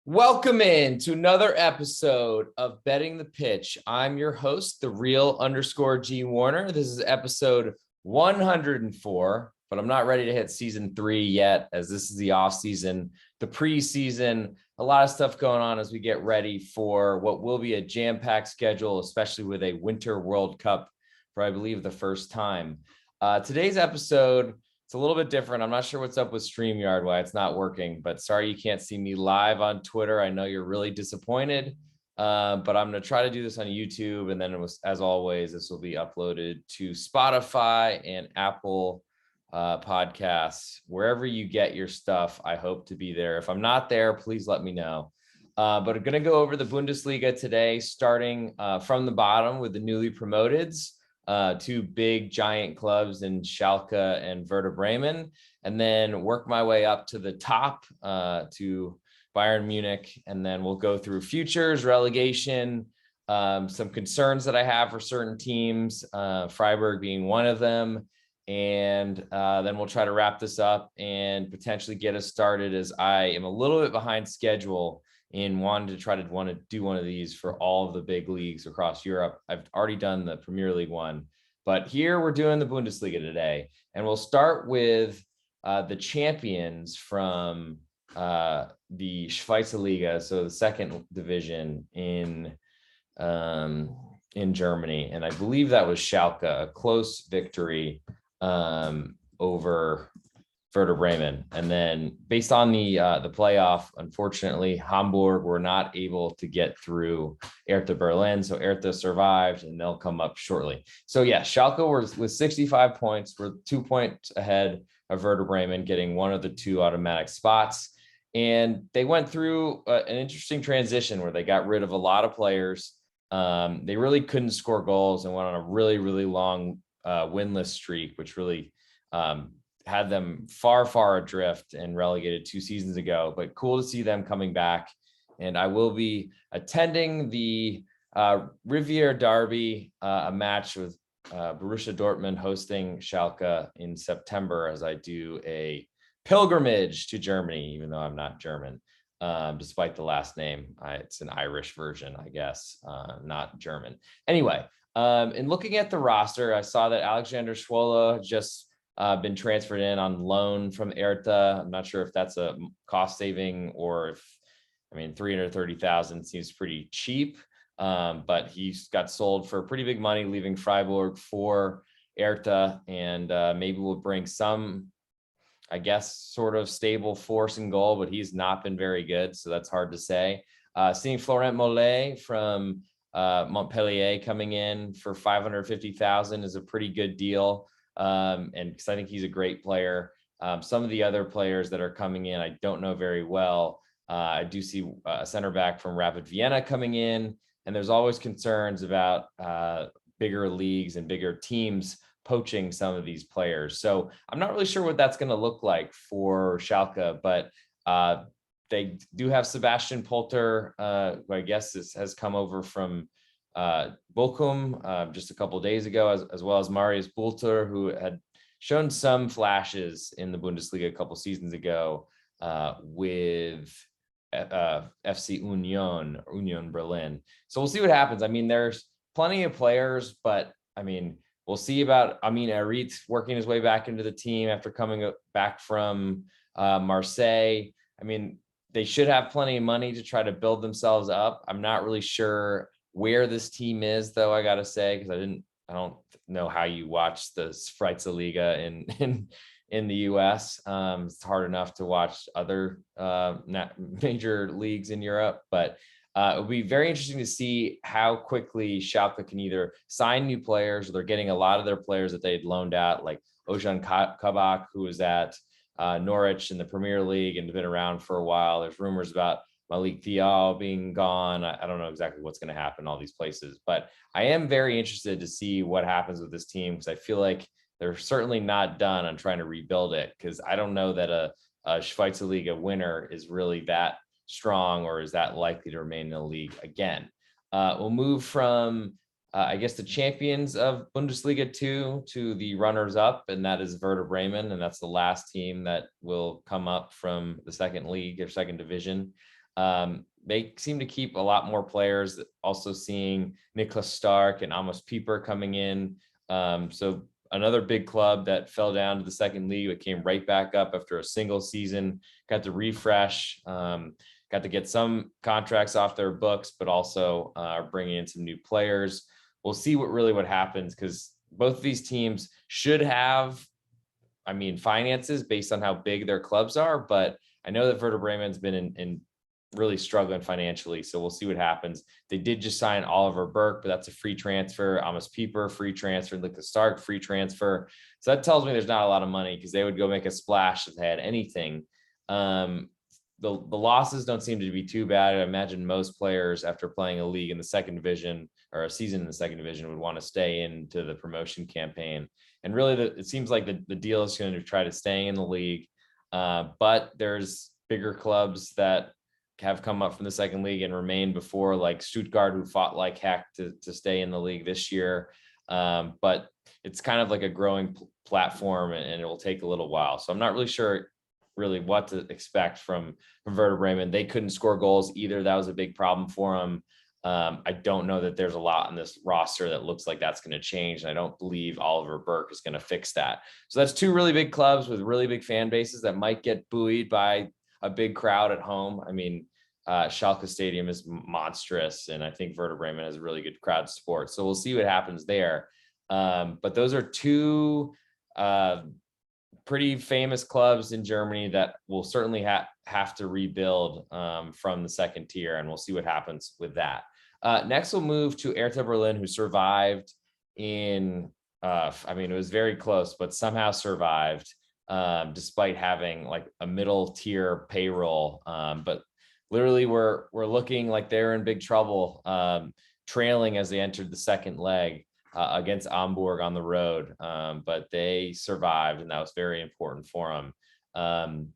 Welcome in to another episode of Betting the Pitch. I'm your host, the real_G Warner. This is episode 104, but I'm not ready to hit season 3 yet, as this is the off season, the preseason, a lot of stuff going on as we get ready for what will be a jam-packed schedule, especially with a Winter World Cup for, I believe, the first time. Today's episode, it's a little bit different. I'm not sure what's up with StreamYard, why it's not working, but sorry you can't see me live on Twitter. I know you're really disappointed, but I'm going to try to do this on YouTube. And then as always, this will be uploaded to Spotify and Apple podcasts, wherever you get your stuff. I hope to be there. If I'm not there, please let me know. But I'm going to go over the Bundesliga today, starting from the bottom with the newly promoteds. Two big giant clubs in Schalke and Werder Bremen, and then work my way up to the top to Bayern Munich. And then we'll go through futures, relegation, some concerns that I have for certain teams, Freiburg being one of them. And then we'll try to wrap this up and potentially get us started, as I am a little bit behind schedule in wanting to do one of these for all of the big leagues across Europe. I've already done the Premier League one, but here we're doing the Bundesliga today. And we'll start with the champions from the Schweizer Liga, so the second division in Germany. And I believe that was Schalke, a close victory over Werder Bremen. And then based on the playoff, unfortunately, Hamburg were not able to get through Hertha Berlin. So Hertha survived, and they'll come up shortly. So yeah, Schalke was with 65 points. We're 2 points ahead of Werder Bremen, getting one of the two automatic spots. And they went through an interesting transition where they got rid of a lot of players. They really couldn't score goals and went on a really, really long winless streak, which really had them far adrift and relegated 2 seasons ago, but cool to see them coming back. And I will be attending the Riviera Derby, a match with Borussia Dortmund hosting Schalke in September, as I do a pilgrimage to Germany, even though I'm not German, despite the last name. It's an Irish version, I guess, not German. Anyway, in looking at the roster, I saw that Alexander Schwola just been transferred in on loan from Hertha. I'm not sure if that's a cost saving or if, 330,000 seems pretty cheap. But he's got sold for pretty big money, leaving Freiburg for Hertha, and maybe will bring some, I guess, sort of stable force and goal, but he's not been very good. So that's hard to say. Seeing Florent Mollet from Montpellier coming in for 550,000 is a pretty good deal. And because I think he's a great player. Some of the other players that are coming in, I don't know very well. I do see a center back from Rapid Vienna coming in, and there's always concerns about bigger leagues and bigger teams poaching some of these players. So I'm not really sure what that's going to look like for Schalke, but they do have Sebastian Polter, who I guess has come over from Bochum just a couple of days ago, as well as Marius Bulter, who had shown some flashes in the Bundesliga a couple seasons ago with FC Union Berlin. So we'll see what happens. There's plenty of players, but we'll see about Amin Arit working his way back into the team after coming back from Marseille. They should have plenty of money to try to build themselves up. I'm not really sure where this team is, though, I gotta say, because I don't know how you watch the Schweizer Liga in the US. It's hard enough to watch other major leagues in Europe, but it'll be very interesting to see how quickly Schalke can either sign new players, or they're getting a lot of their players that they'd loaned out, like Ozan Kabak, who was at Norwich in the Premier League and been around for a while. There's rumors about Malik Thiaw being gone. I don't know exactly what's going to happen in all these places, but I am very interested to see what happens with this team, because I feel like they're certainly not done on trying to rebuild it, because I don't know that a Schweizer Liga winner is really that strong or is that likely to remain in the league again. We'll move from I guess the champions of Bundesliga 2 to the runners up, and that is Werder Bremen, and that's the last team that will come up from the second league or second division. They seem to keep a lot more players. Also seeing Niklas Stark and Amos Pieper coming in. So another big club that fell down to the second league, but came right back up after a single season, got to refresh, got to get some contracts off their books, but also bringing in some new players. We'll see what happens, because both of these teams should have, finances based on how big their clubs are, but I know that Werder Bremen's been in really struggling financially. So we'll see what happens. They did just sign Oliver Burke, but that's a free transfer. Amos Pieper, free transfer. Like the Stark, free transfer. So that tells me there's not a lot of money, because they would go make a splash if they had anything. The losses don't seem to be too bad. I imagine most players, after playing a league in the second division or a season in the second division, would want to stay into the promotion campaign. And really, it seems like the deal is going to try to stay in the league. But there's bigger clubs that have come up from the second league and remained before, like Stuttgart, who fought like heck to stay in the league this year. But it's kind of like a growing platform, and it will take a little while. So I'm not really sure what to expect from Werder Bremen. They couldn't score goals either. That was a big problem for them. I don't know that there's a lot on this roster that looks like that's going to change. And I don't believe Oliver Burke is going to fix that. So that's two really big clubs with really big fan bases that might get buoyed by a big crowd at home. Schalke Stadium is monstrous, and I think Werder Bremen has a really good crowd support. So we'll see what happens there. But those are two pretty famous clubs in Germany that will certainly have to rebuild from the second tier, and we'll see what happens with that. Next, we'll move to Hertha Berlin, who survived in, it was very close, but somehow survived despite having like a middle tier payroll. But literally we're looking like they're in big trouble, trailing as they entered the second leg against Hamburg on the road. But they survived, and that was very important for them.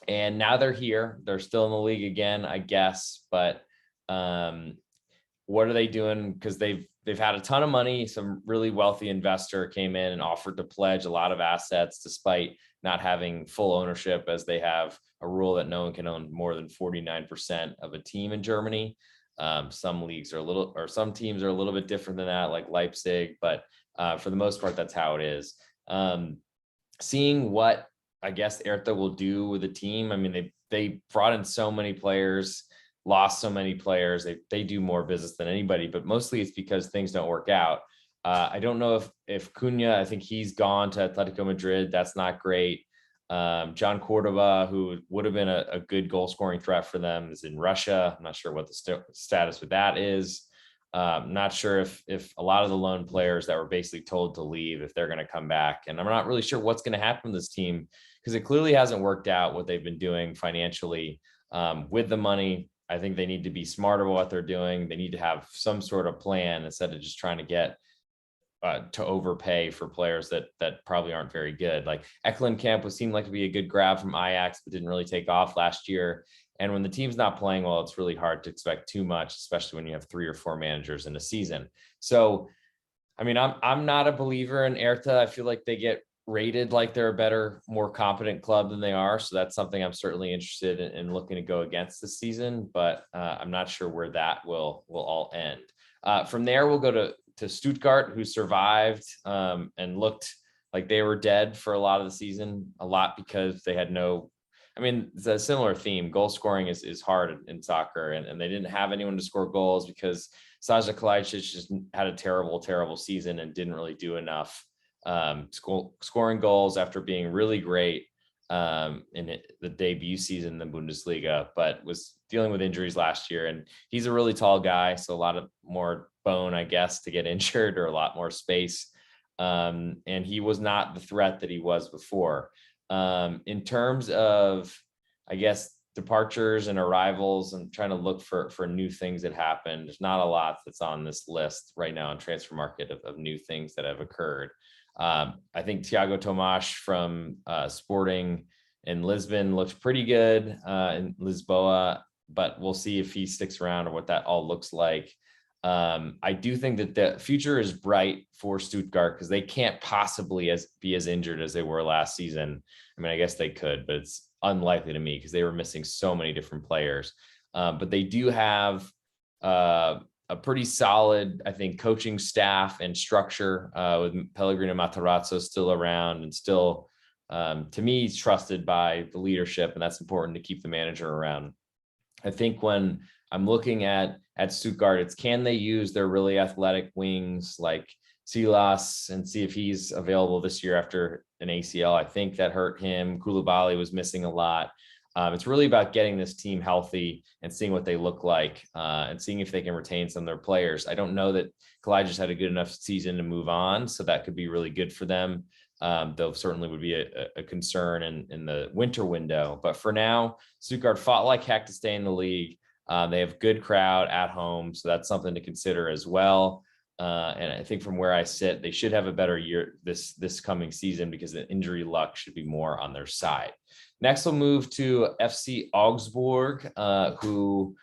And now they're here. They're still in the league again, I guess. But what are they doing? Because they've had a ton of money. Some really wealthy investor came in and offered to pledge a lot of assets, despite not having full ownership, as they have a rule that no one can own more than 49% of a team in Germany. Some leagues are some teams are a little bit different than that, like Leipzig, but for the most part, that's how it is. Seeing what I guess Hertha will do with the team. They brought in so many players, lost so many players. They do more business than anybody, but mostly it's because things don't work out. I don't know if Cunha, I think he's gone to Atletico Madrid. That's not great. John Cordoba, who would have been a good goal scoring threat for them, is in Russia. I'm not sure what the status with that is. Not sure if a lot of the loan players that were basically told to leave, if they're going to come back. And I'm not really sure what's going to happen to this team, because it clearly hasn't worked out what they've been doing financially with the money. I think they need to be smarter about what they're doing. They need to have some sort of plan instead of just trying to get to overpay for players that probably aren't very good. Like Ekkelenkamp seemed like to be a good grab from Ajax, but didn't really take off last year. And when the team's not playing well, it's really hard to expect too much, especially when you have 3 or 4 managers in a season. So, I'm not a believer in Hertha. I feel like they get rated like they're a better, more competent club than they are. So that's something I'm certainly interested in looking to go against this season, but I'm not sure where that will all end. From there, we'll go to Stuttgart, who survived and looked like they were dead for a lot of the season, a lot because they had it's a similar theme. Goal scoring is hard in soccer, and they didn't have anyone to score goals because Saja Kalajdzic just had a terrible, terrible season and didn't really do enough scoring goals after being really great in the debut season in the Bundesliga, but was dealing with injuries last year. And he's a really tall guy, so a lot of more bone, I guess, to get injured, or a lot more space. And he was not the threat that he was before. In terms of, I guess, departures and arrivals, and trying to look for new things that happened, there's not a lot that's on this list right now in transfer market of new things that have occurred. I think Thiago Tomas from Sporting in Lisbon looks pretty good in Lisboa, but we'll see if he sticks around or what that all looks like. I do think that the future is bright for Stuttgart, because they can't possibly be as injured as they were last season. I guess they could, but it's unlikely to me because they were missing so many different players. But they do have a pretty solid, I think, coaching staff and structure with Pellegrino Matarazzo still around and still, to me, he's trusted by the leadership, and that's important to keep the manager around. I think when I'm looking at Stuttgart, it's can they use their really athletic wings like Silas and see if he's available this year after an ACL. I think that hurt him. Koulibaly was missing a lot. It's really about getting this team healthy and seeing what they look like and seeing if they can retain some of their players. I don't know that Kalai just had a good enough season to move on, so that could be really good for them. Though certainly would be a concern in the winter window. But for now, Stuttgart fought like heck to stay in the league. They have good crowd at home, so that's something to consider as well. And I think from where I sit, they should have a better year this coming season because the injury luck should be more on their side. Next, we'll move to FC Augsburg, who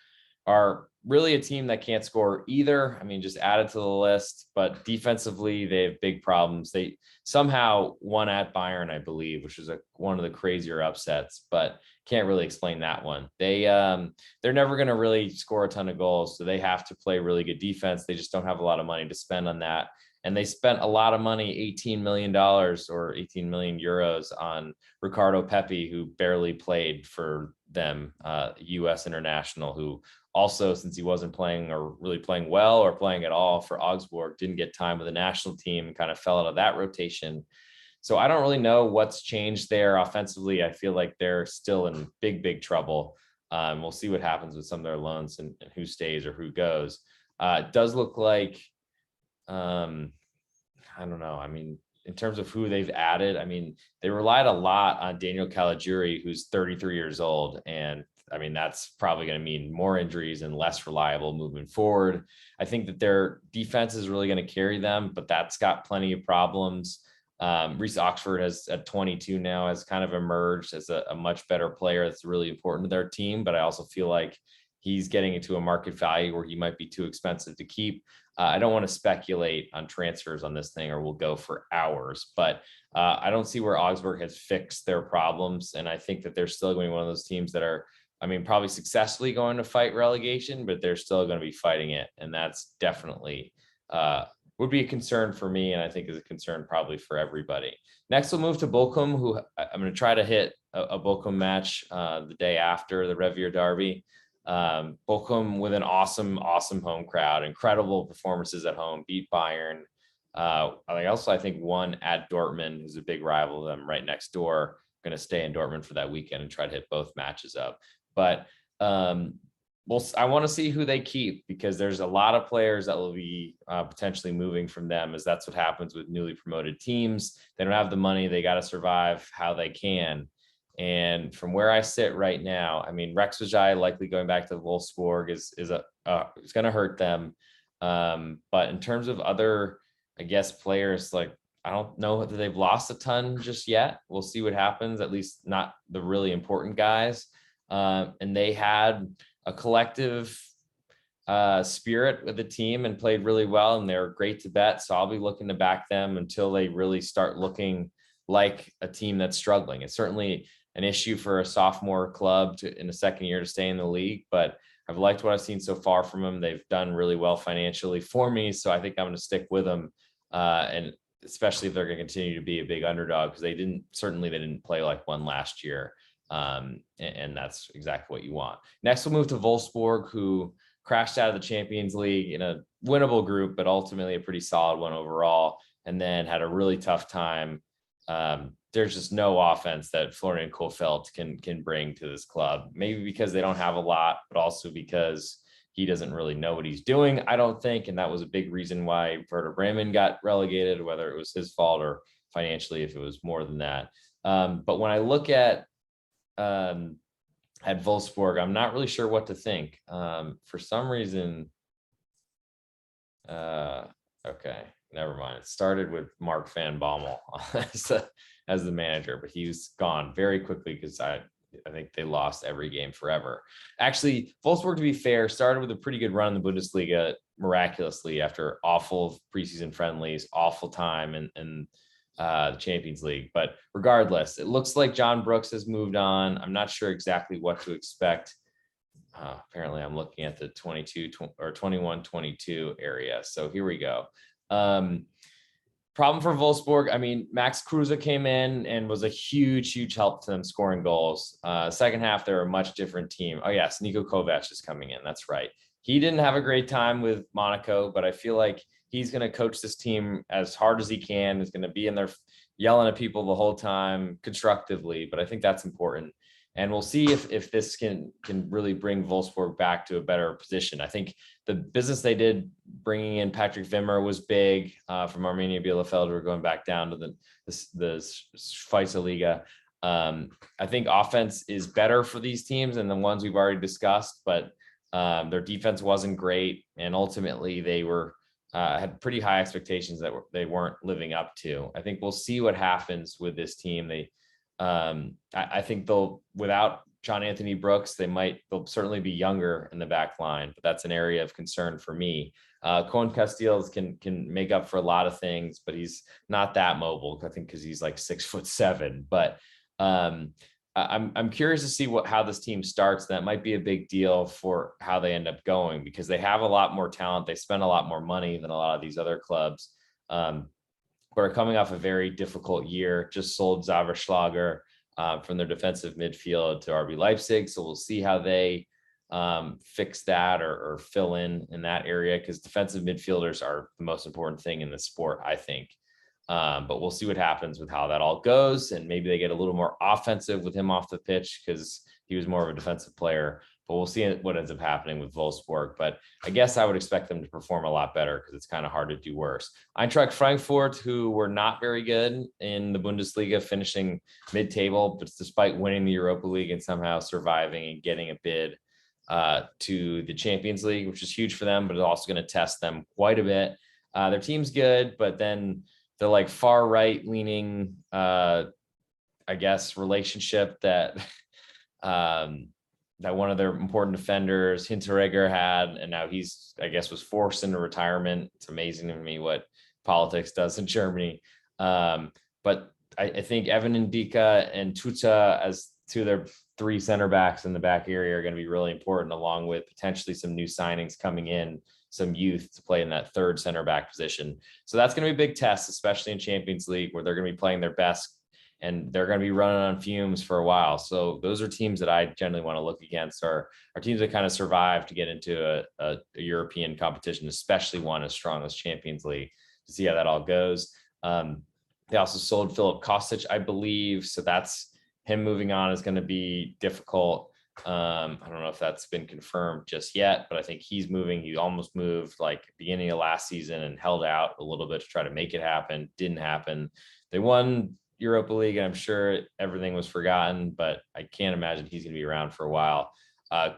are really a team that can't score either. I mean, just add it to the list, but defensively, they have big problems. They somehow won at Bayern, I believe, which is one of the crazier upsets, but can't really explain that one. They're never going to really score a ton of goals, so they have to play really good defense. They just don't have a lot of money to spend on that. And they spent a lot of money, $18 million or 18 million euros on Ricardo Pepi, who barely played for them, US international, who also, since he wasn't playing or really playing well or playing at all for Augsburg, didn't get time with the national team and kind of fell out of that rotation. So I don't really know what's changed there offensively. I feel like they're still in big trouble. We'll see what happens with some of their loans and who stays or who goes. It does look like, I don't know. I mean, in terms of who they've added, I mean, they relied a lot on Daniel Caligiuri, who's 33 years old. And I mean, that's probably going to mean more injuries and less reliable moving forward. I think that their defense is really going to carry them, but that's got plenty of problems. Reece Oxford has at 22 now has kind of emerged as a much better player. That's really important to their team. But I also feel like he's getting into a market value where he might be too expensive to keep. I don't want to speculate on transfers on this thing or we'll go for hours, but I don't see where Augsburg has fixed their problems. And I think that they're still going to be one of those teams that are, I mean, probably successfully going to fight relegation, but they're still going to be fighting it. And that's definitely would be a concern for me. And I think is a concern probably for everybody. Next, we'll move to Bochum, who I'm going to try to hit a Bochum match the day after the Revier Derby. Bochum with an awesome home crowd, incredible performances at home, beat Bayern. I think won at Dortmund, who's a big rival of them right next door. Going to stay in Dortmund for that weekend and try to hit both matches up. But I want to see who they keep because there's a lot of players that will be potentially moving from them, as that's what happens with newly promoted teams. They don't have the money. They got to survive how they can. And from where I sit right now, I mean, Rex Vijay likely going back to Wolfsburg is going to hurt them. But in terms of other, I guess, players, like, I don't know that they've lost a ton just yet. We'll see what happens, at least not the really important guys. And they had a collective spirit with the team and played really well, and they're great to bet. So I'll be looking to back them until they really start looking like a team that's struggling. It's certainly an issue for a sophomore club in the second year to stay in the league, but I've liked what I've seen so far from them. They've done really well financially for me, so I think I'm going to stick with them, and especially if they're going to continue to be a big underdog, because they didn't play like one last year, and that's exactly what you want. Next, we'll move to Wolfsburg, who crashed out of the Champions League in a winnable group, but ultimately a pretty solid one overall, and then had a really tough time. There's just no offense that Florian Kohfeldt can bring to this club, maybe because they don't have a lot, but also because he doesn't really know what he's doing, I don't think. And that was a big reason why Werder Bremen got relegated, whether it was his fault or financially, if it was more than that. But when I look at Wolfsburg, I'm not really sure what to think. For some reason, okay, never mind. It started with Mark Van Bommel as the manager, but he was gone very quickly because I think they lost every game forever. Actually, Wolfsburg, to be fair, started with a pretty good run in the Bundesliga miraculously after awful preseason friendlies, awful time in the Champions League. But regardless, it looks like John Brooks has moved on. I'm not sure exactly what to expect Apparently I'm looking at the 21-22 area. So here we go. Problem for Wolfsburg. I mean, Max Kruse came in and was a huge help to them scoring goals. Second half, they're a much different team. Oh yes, Niko Kovac is coming in. That's right. He didn't have a great time with Monaco, but I feel like he's going to coach this team as hard as he can. He's going to be in there yelling at people the whole time constructively, but I think that's important. And we'll see if this can really bring Wolfsburg back to a better position. I think the business they did bringing in Patrick Wimmer was big from Arminia Bielefeld. We're going back down to the Schweizer Liga. I think offense is better for these teams than the ones we've already discussed, but their defense wasn't great, and ultimately they were had pretty high expectations that they weren't living up to. I think we'll see what happens with this team. I think they'll, without John Anthony Brooks, they'll certainly be younger in the back line, but that's an area of concern for me. Cohen Casteels can make up for a lot of things, but he's not that mobile, I think, because he's like 6'7". But I'm curious to see how this team starts. That might be a big deal for how they end up going, because they have a lot more talent. They spend a lot more money than a lot of these other clubs. But are coming off a very difficult year. Just sold Zaverschlager from their defensive midfield to RB Leipzig. So we'll see how they fix that or fill in that area, because defensive midfielders are the most important thing in the sport, I think. But we'll see what happens with how that all goes. And maybe they get a little more offensive with him off the pitch, because he was more of a defensive player. But we'll see what ends up happening with Wolfsburg. But I guess I would expect them to perform a lot better, because it's kind of hard to do worse. Eintracht Frankfurt, who were not very good in the Bundesliga, finishing mid-table, but despite winning the Europa League and somehow surviving and getting a bid to the Champions League, which is huge for them, but it's also going to test them quite a bit. Their team's good, but then the like far right leaning, I guess, relationship that that one of their important defenders, Hinteregger, had, and now he's, I guess, was forced into retirement. It's amazing to me what politics does in Germany. But I think Evan Ndika and Tuta, as two of their three center backs in the back area, are going to be really important, along with potentially some new signings coming in, some youth to play in that third center back position. So that's going to be a big test, especially in Champions League, where they're going to be playing their best and they're going to be running on fumes for a while. So those are teams that I generally want to look against, are teams that kind of survive to get into a European competition, especially one as strong as Champions League, to see how that all goes. They also sold Filip Kostic, I believe. So that's him moving on is going to be difficult. I don't know if that's been confirmed just yet, but I think he's moving. He almost moved like beginning of last season and held out a little bit to try to make it happen. Didn't happen. They won Europa League, and I'm sure everything was forgotten, but I can't imagine he's going to be around for a while.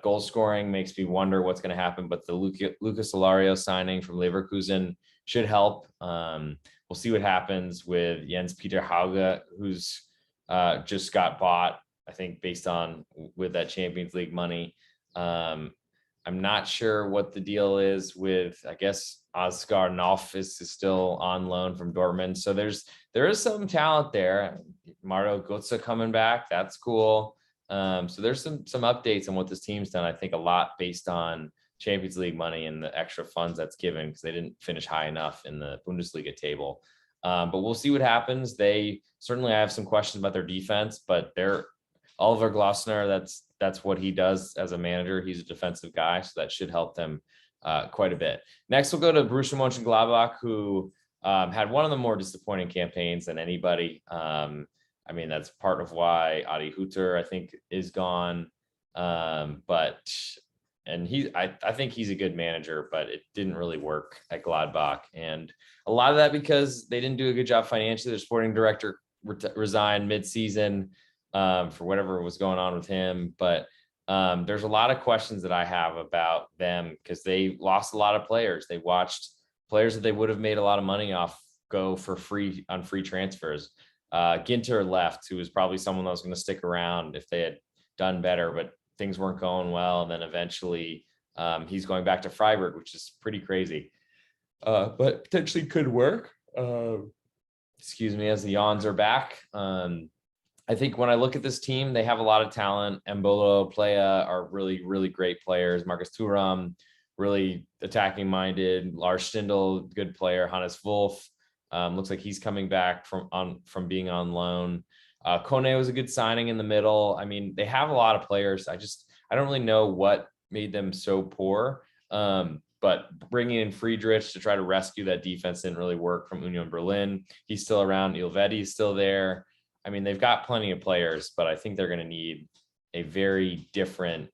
Goal scoring makes me wonder what's going to happen, but the Lucas Alario signing from Leverkusen should help. We'll see what happens with Jens Peter Hauge, who's just got bought, I think, based on with that Champions League money. I'm not sure what the deal is with, I guess, Oscar Knopf is still on loan from Dortmund. So there is some talent there. Mario Götze coming back. That's cool. So there's some updates on what this team's done. I think a lot based on Champions League money and the extra funds that's given, because they didn't finish high enough in the Bundesliga table. But we'll see what happens. I have some questions about their defense, but Oliver Glasner, that's what he does as a manager. He's a defensive guy, so that should help them quite a bit. Next, we'll go to Borussia Mönchengladbach, who had one of the more disappointing campaigns than anybody. I mean, that's part of why Adi Hütter, I think, is gone. I think he's a good manager, but it didn't really work at Gladbach. And a lot of that because they didn't do a good job financially. Their sporting director resigned mid-season for whatever was going on with him. But there's a lot of questions that I have about them, because they lost a lot of players. They watched players that they would have made a lot of money off go for free on free transfers. Ginter left, who was probably someone that was going to stick around if they had done better, but things weren't going well. And then eventually he's going back to Freiburg, which is pretty crazy, but potentially could work. Excuse me, as the yawns are back. I think when I look at this team, they have a lot of talent. Embolo, Playa are really, really great players. Marcus Thuram, really attacking minded. Lars Stindl, good player. Hannes Wolf, looks like he's coming back from being on loan. Kone was a good signing in the middle. I mean, they have a lot of players. I don't really know what made them so poor. But bringing in Friedrich to try to rescue that defense didn't really work from Union Berlin. He's still around. Ilvetti's still there. I mean, they've got plenty of players, but I think they're going to need a very different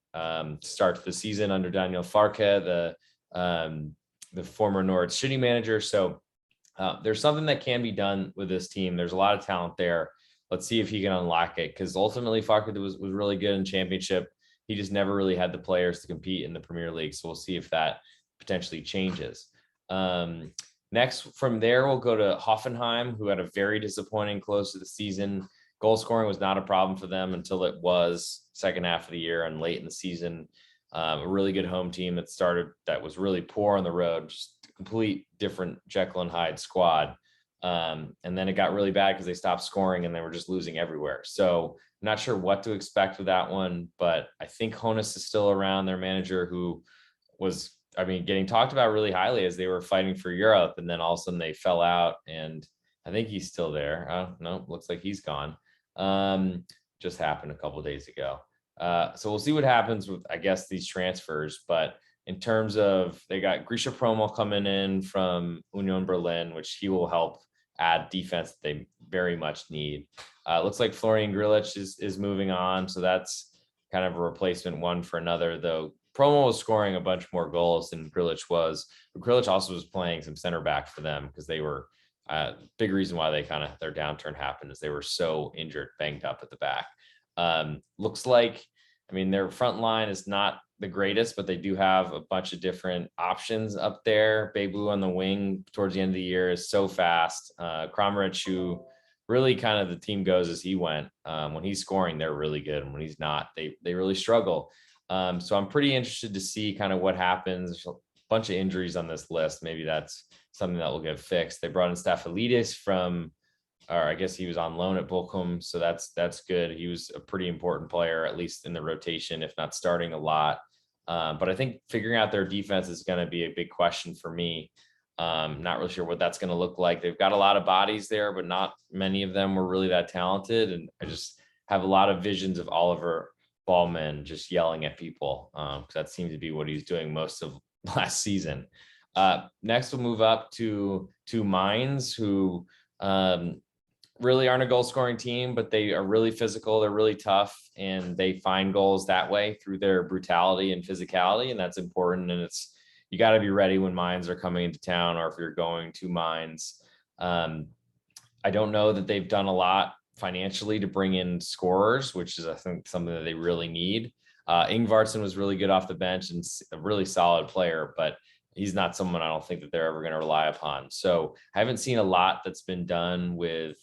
start to the season under Daniel Farke, the former Norwich City manager. So there's something that can be done with this team. There's a lot of talent there. Let's see if he can unlock it, because ultimately Farke was really good in Championship. He just never really had the players to compete in the Premier League. So we'll see if that potentially changes. Next, from there, we'll go to Hoffenheim, who had a very disappointing close to the season. Goal scoring was not a problem for them until it was second half of the year and late in the season. A really good home team that was really poor on the road, just a complete different Jekyll and Hyde squad. And then it got really bad because they stopped scoring and they were just losing everywhere. So I'm not sure what to expect with that one, but I think Hoeneß is still around, their manager, who was, getting talked about really highly as they were fighting for Europe, and then all of a sudden they fell out, and I think he's still there. No, looks like he's gone. Just happened a couple of days ago. So we'll see what happens with, I guess, these transfers. But in terms of, they got Grisha Promel coming in from Union Berlin, which he will help add defense that they very much need. Looks like Florian Grillitsch is moving on, so that's kind of a replacement one for another, though. Promo was scoring a bunch more goals than Grillitsch was. But Grillitsch also was playing some center back for them, because they were big reason why their downturn happened is they were so injured, banged up at the back. Looks like, their front line is not the greatest, but they do have a bunch of different options up there. Bebu on the wing towards the end of the year is so fast. Kramaric, who really kind of the team goes as he went. When he's scoring, they're really good. And when he's not, they really struggle. So I'm pretty interested to see kind of what happens. There's a bunch of injuries on this list. Maybe that's something that will get fixed. They brought in Staffelidis or I guess he was on loan at Bochum. So that's good. He was a pretty important player, at least in the rotation, if not starting a lot. But I think figuring out their defense is going to be a big question for me. Not really sure what that's going to look like. They've got a lot of bodies there, but not many of them were really that talented. And I just have a lot of visions of Oliver Ballman just yelling at people, because that seems to be what he's doing most of last season. Next, we'll move up to Mainz, who really aren't a goal scoring team, but they are really physical. They're really tough, and they find goals that way through their brutality and physicality. And that's important. And you got to be ready when Mainz are coming into town, or if you're going to Mainz. I don't know that they've done a lot financially to bring in scorers, which is, I think, something that they really need. Ingvarsson was really good off the bench and a really solid player, but he's not someone I don't think that they're ever going to rely upon. So I haven't seen a lot that's been done with,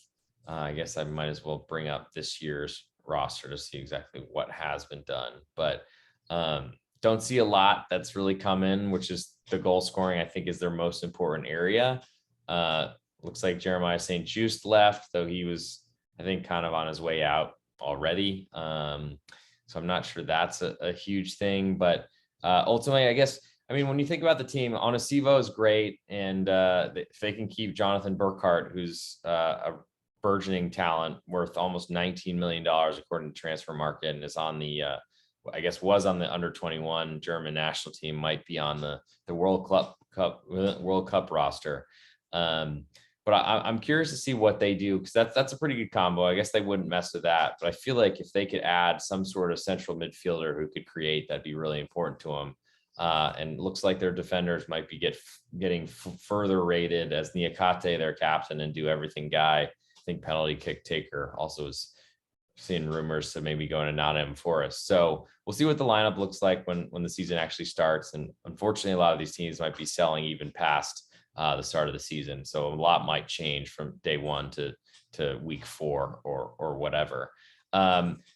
I guess I might as well bring up this year's roster to see exactly what has been done, but don't see a lot that's really come in, which is the goal scoring, I think, is their most important area. Looks like Jeremiah St. Just left, though he was, I think, kind of on his way out already. So I'm not sure that's a huge thing, but ultimately, I guess, when you think about the team, Onisivo is great. And if they can keep Jonathan Burkhardt, who's a burgeoning talent worth almost $19 million, according to Transfer Market, and is on the, was on the under 21 German national team, might be on the World Cup roster. But I'm curious to see what they do, because that's a pretty good combo. I guess they wouldn't mess with that, but I feel like if they could add some sort of central midfielder who could create, that'd be really important to them. And it looks like their defenders might be getting further rated, as Niakate, their captain and do everything guy, I think penalty kick taker, also is seeing rumors to maybe going to Nottingham Forest. So we'll see what the lineup looks like when the season actually starts. And unfortunately, a lot of these teams might be selling even past the start of the season. So a lot might change from day one to week 4 or whatever.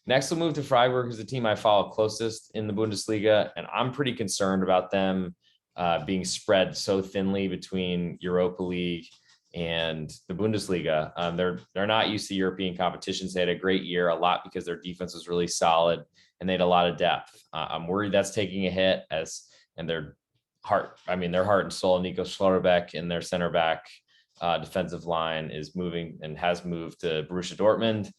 Next, we'll move to Freiburg, who's the team I follow closest in the Bundesliga. And I'm pretty concerned about them being spread so thinly between Europa League and the Bundesliga. They're not used to European competitions. They had a great year, a lot because their defense was really solid and they had a lot of depth. I'm worried that's taking a hit and their heart and soul. Nico Schlotterbeck and their center back defensive line is moving and has moved to Borussia Dortmund.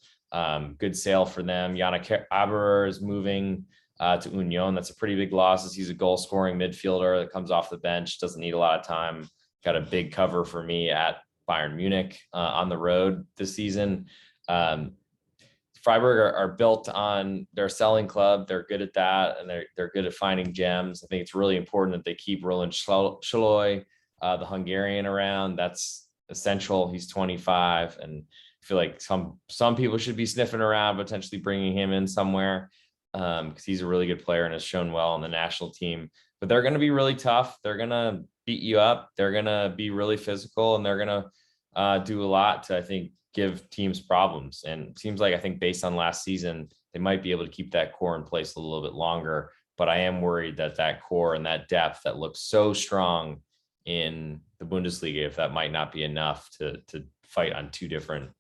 Good sale for them. Yannick Aberer is moving to Union. That's a pretty big loss. He's a goal scoring midfielder that comes off the bench, doesn't need a lot of time. Got a big cover for me at Bayern Munich on the road this season. Freiburg are built on their selling club. They're good at that, and they're good at finding gems. I think it's really important that they keep Roland Scholloy, the Hungarian, around. That's essential. He's 25, and I feel like some people should be sniffing around, potentially bringing him in somewhere, because he's a really good player and has shown well on the national team. But they're going to be really tough. They're going to beat you up. They're going to be really physical, and they're going to do a lot to, I think, give teams problems. And it seems like, I think based on last season, they might be able to keep that core in place a little bit longer. But I am worried that core and that depth that looks so strong in the Bundesliga, if that might not be enough to fight on two different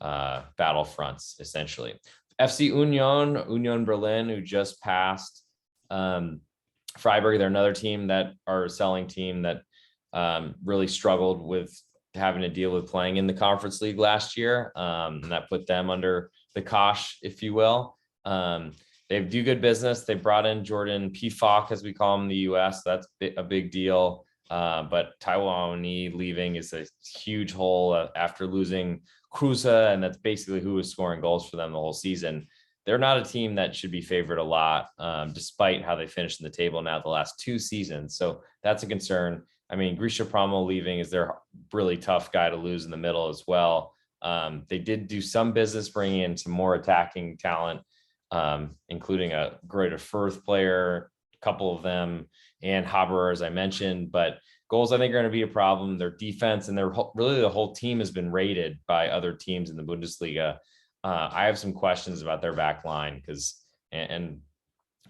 battlefronts, essentially. FC Union Berlin, who just passed Freiburg, they're another team that are a selling team that really struggled with having to deal with playing in the Conference League last year. And that put them under the cosh, if you will. They do good business. They brought in Jordan Pefok, as we call him in the US. That's a big deal. But Taiwan leaving is a huge hole after losing Kruse, and that's basically who was scoring goals for them the whole season. They're not a team that should be favored a lot, despite how they finished in the table now the last two seasons. So that's a concern. I mean, Grisha Promo leaving is their really tough guy to lose in the middle as well. They did do some business bringing in some more attacking talent, including a Greater Firth player, a couple of them, and Haberer, as I mentioned. But goals, I think, are going to be a problem. Their defense and really the whole team has been rated by other teams in the Bundesliga. I have some questions about their back line and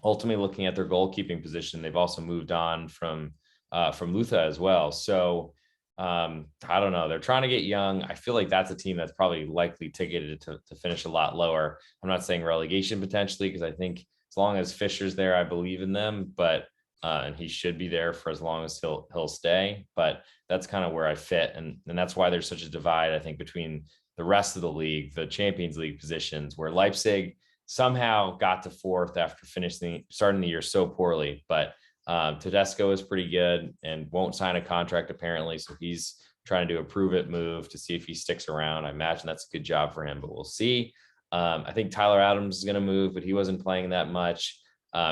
ultimately looking at their goalkeeping position, they've also moved on from Luther as well. So I don't know. They're trying to get young. I feel like that's a team that's probably likely ticketed to finish a lot lower. I'm not saying relegation potentially, because I think as long as Fischer's there, I believe in them, but and he should be there for as long as he'll stay. But that's kind of where I fit. And that's why there's such a divide, I think, between the rest of the league, the Champions League positions, where Leipzig somehow got to fourth after starting the year so poorly. But Tedesco is pretty good and won't sign a contract apparently. So he's trying to do a prove it move to see if he sticks around. I imagine that's a good job for him, but we'll see. I think Tyler Adams is going to move, but he wasn't playing that much.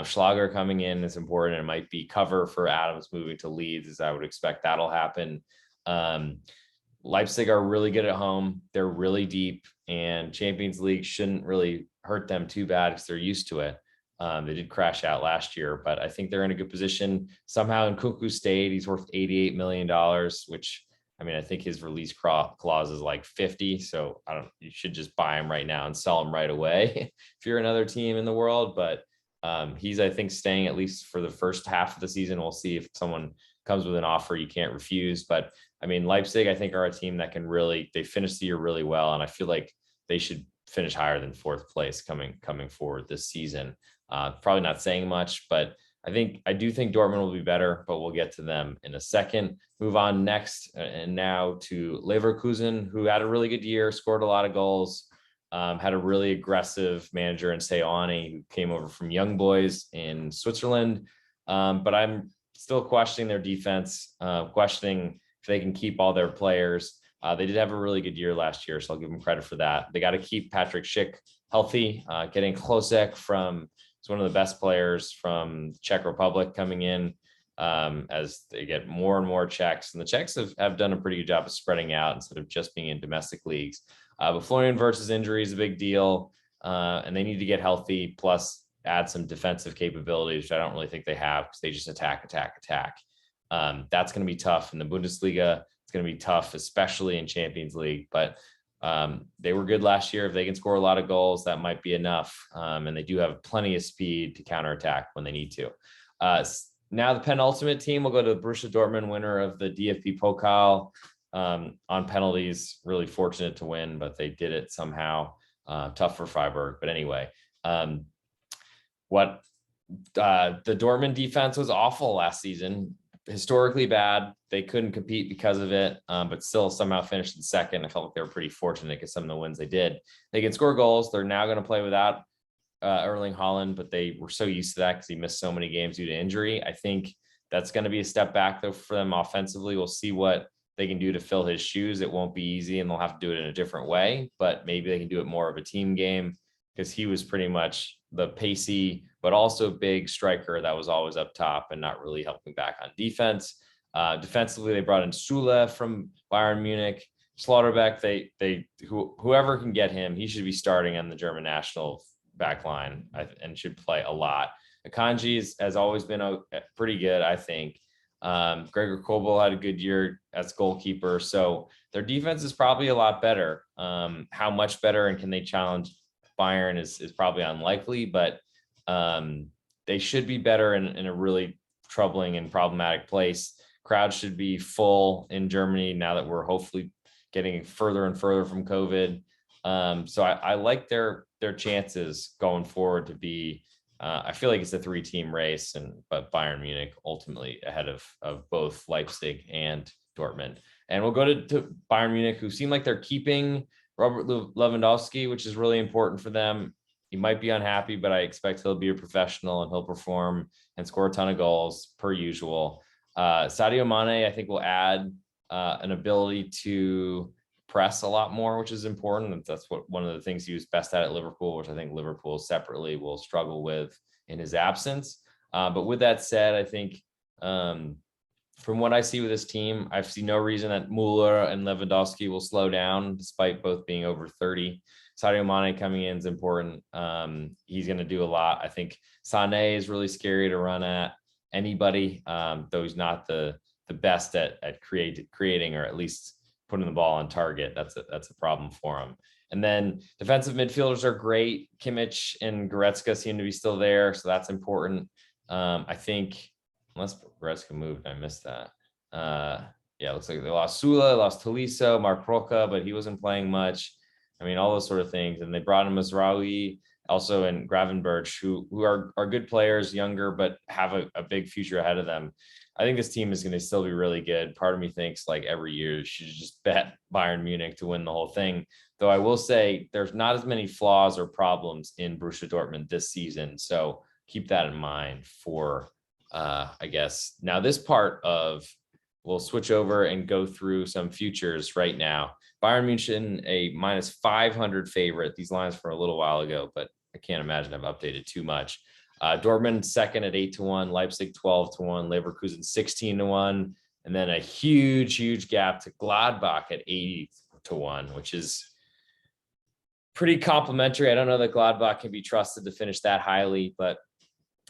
Schlager coming in is important. It might be cover for Adams moving to Leeds, as I would expect that'll happen. Leipzig are really good at home. They're really deep, and Champions League shouldn't really hurt them too bad because they're used to it. They did crash out last year, but I think they're in a good position. Somehow Nkunku stayed. He's worth $88 million, which, I mean, I think his release clause is like 50. So you should just buy him right now and sell him right away if you're another team in the world. But he's, I think, staying at least for the first half of the season. We'll see if someone comes with an offer you can't refuse. But I mean, Leipzig, I think, are a team that they finished the year really well. And I feel like they should finish higher than fourth place coming forward this season. Probably not saying much, but I do think Dortmund will be better, but we'll get to them in a second. Move on next and now to Leverkusen, who had a really good year, scored a lot of goals, had a really aggressive manager in Seoane, who came over from Young Boys in Switzerland. But I'm still questioning their defense, questioning if they can keep all their players. They did have a really good year last year, so I'll give them credit for that. They got to keep Patrick Schick healthy, getting Klosek he's one of the best players from Czech Republic coming in, as they get more and more Czechs. And the Czechs have done a pretty good job of spreading out instead of just being in domestic leagues. But Florian Wirtz's injury is a big deal, and they need to get healthy, plus add some defensive capabilities, which I don't really think they have, because they just attack. That's going to be tough in the Bundesliga. It's going to be tough, especially in Champions League. But they were good last year. If they can score a lot of goals, that might be enough. And they do have plenty of speed to counterattack when they need to. Now the penultimate team will go to the Borussia Dortmund, winner of the DFB Pokal. on penalties. Really fortunate to win, but they did it somehow. Tough for Freiburg. But anyway, what the Dortmund defense was awful last season, historically bad. They couldn't compete because of it, but still somehow finished in second. I felt like they were pretty fortunate because some of the wins they did. They can score goals. They're now going to play without Erling Haaland, but they were so used to that because he missed so many games due to injury. I think that's going to be a step back though for them offensively. We'll see what they can do to fill his shoes. It won't be easy and they'll have to do it in a different way, but maybe they can do it more of a team game because he was pretty much the pacey, but also big striker that was always up top and not really helping back on defense. Defensively, they brought in Sule from Bayern Munich. Slaughterbeck, whoever can get him, he should be starting on the German national back line and should play a lot. Akanji has always been pretty good, I think. Gregor Kobel had a good year as goalkeeper. So their defense is probably a lot better. How much better and can they challenge Bayern is probably unlikely, but they should be better in a really troubling and problematic place. Crowd should be full in Germany now that we're hopefully getting further and further from COVID. So I like their chances going forward to be, I feel like it's a 3-team race, but Bayern Munich ultimately ahead of both Leipzig and Dortmund. And we'll go to Bayern Munich, who seem like they're keeping Robert Lewandowski, which is really important for them. He might be unhappy, but I expect he'll be a professional and he'll perform and score a ton of goals per usual. Sadio Mane, I think, will add an ability to press a lot more, which is important. That's one of the things he was best at Liverpool, which I think Liverpool separately will struggle with in his absence. But with that said, I think from what I see with this team, I see no reason that Muller and Lewandowski will slow down, despite both being over 30. Sadio Mane coming in is important. He's going to do a lot. I think Sané is really scary to run at anybody, though he's not the best at creating or at least putting the ball on target. That's a problem for him. And then defensive midfielders are great. Kimmich and Goretzka seem to be still there, so that's important. I think unless Goretzka moved, I missed that. Yeah, it looks like they lost Sula, lost Tolisso, Mark Roca, but he wasn't playing much. I mean, all those sort of things. And they brought in Mazraoui, also in Gravenberch, who are good players, younger, but have a big future ahead of them. I think this team is going to still be really good. Part of me thinks like every year you should just bet Bayern Munich to win the whole thing. Though I will say there's not as many flaws or problems in Borussia Dortmund this season. So keep that in mind for, I guess. Now this part we'll switch over and go through some futures right now. Bayern Munich, a minus 500 favorite. These lines from a little while ago, but I can't imagine I've updated too much. Dortmund second at 8-1, Leipzig 12-1, Leverkusen 16-1, and then a huge gap to Gladbach at 80-1, which is pretty complimentary. I don't know that Gladbach can be trusted to finish that highly, but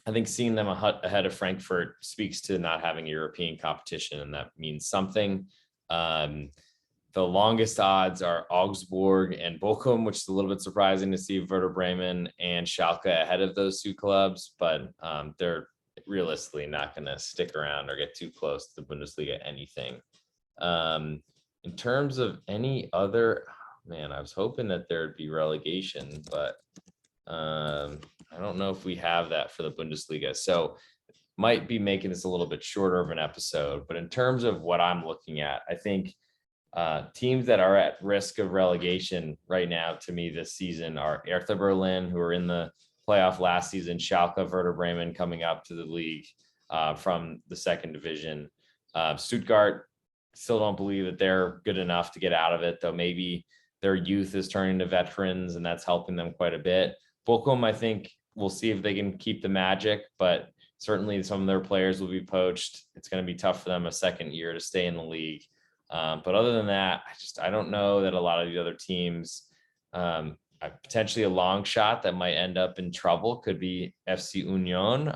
I think seeing them ahead of Frankfurt speaks to not having European competition, and that means something. The longest odds are Augsburg and Bochum, which is a little bit surprising to see Werder Bremen and Schalke ahead of those two clubs, but they're realistically not going to stick around or get too close to the Bundesliga anything. In terms of any other, man, I was hoping that there'd be relegation, but I don't know if we have that for the Bundesliga. So might be making this a little bit shorter of an episode, but in terms of what I'm looking at, I think teams that are at risk of relegation right now to me this season are Hertha Berlin, who are in the playoff last season, Schalke, Werder Bremen coming up to the league from the second division. Stuttgart, still don't believe that they're good enough to get out of it, though maybe their youth is turning to veterans and that's helping them quite a bit. Bochum, I think we'll see if they can keep the magic, but certainly some of their players will be poached. It's going to be tough for them a second year to stay in the league. But other than that, I don't know that a lot of the other teams, potentially a long shot that might end up in trouble could be FC Union,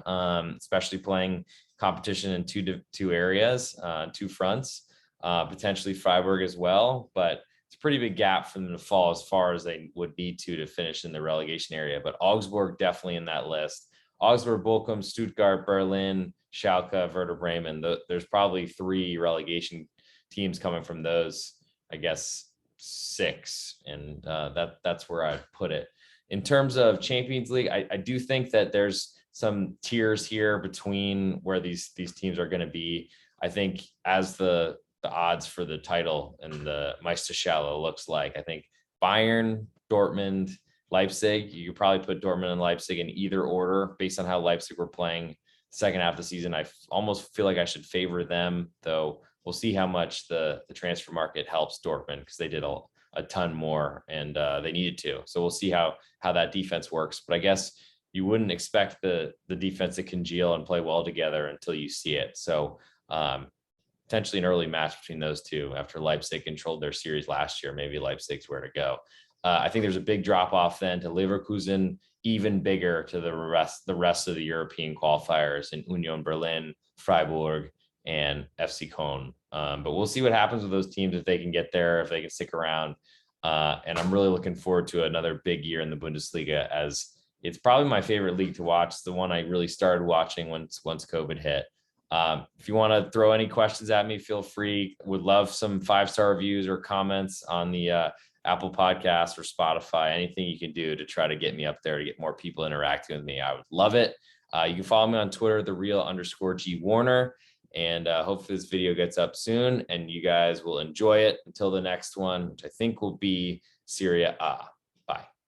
especially playing competition in two areas, two fronts, potentially Freiburg as well. But it's a pretty big gap for them to fall as far as they would need to finish in the relegation area. But Augsburg definitely in that list. Augsburg, Bochum, Stuttgart, Berlin, Schalke, Werder Bremen. There's probably 3 relegation teams coming from those, I guess, 6, and that's where I put it. In terms of Champions League, I do think that there's some tiers here between where these teams are going to be. I think as the odds for the title and the Meisterschale looks like, I think Bayern, Dortmund, Leipzig, you could probably put Dortmund and Leipzig in either order based on how Leipzig were playing second half of the season. I almost feel like I should favor them, though we'll see how much the transfer market helps Dortmund, because they did a ton more, and they needed to. So we'll see how that defense works. But I guess you wouldn't expect the defense to congeal and play well together until you see it. So potentially an early match between those two after Leipzig controlled their series last year. Maybe Leipzig's where to go. I think there's a big drop off then to Leverkusen, even bigger to the rest of the European qualifiers in Union Berlin, Freiburg, and FC Köln. But we'll see what happens with those teams, if they can get there, if they can stick around. And I'm really looking forward to another big year in the Bundesliga, as it's probably my favorite league to watch. It's the one I really started watching once COVID hit. If you want to throw any questions at me, feel free. Would love some 5-star reviews or comments on the Apple Podcast or Spotify. Anything you can do to try to get me up there, to get more people interacting with me, I would love it. You can follow me on Twitter, @thereal_G Warner. And hopefully this video gets up soon and you guys will enjoy it until the next one, which I think will be Serie A.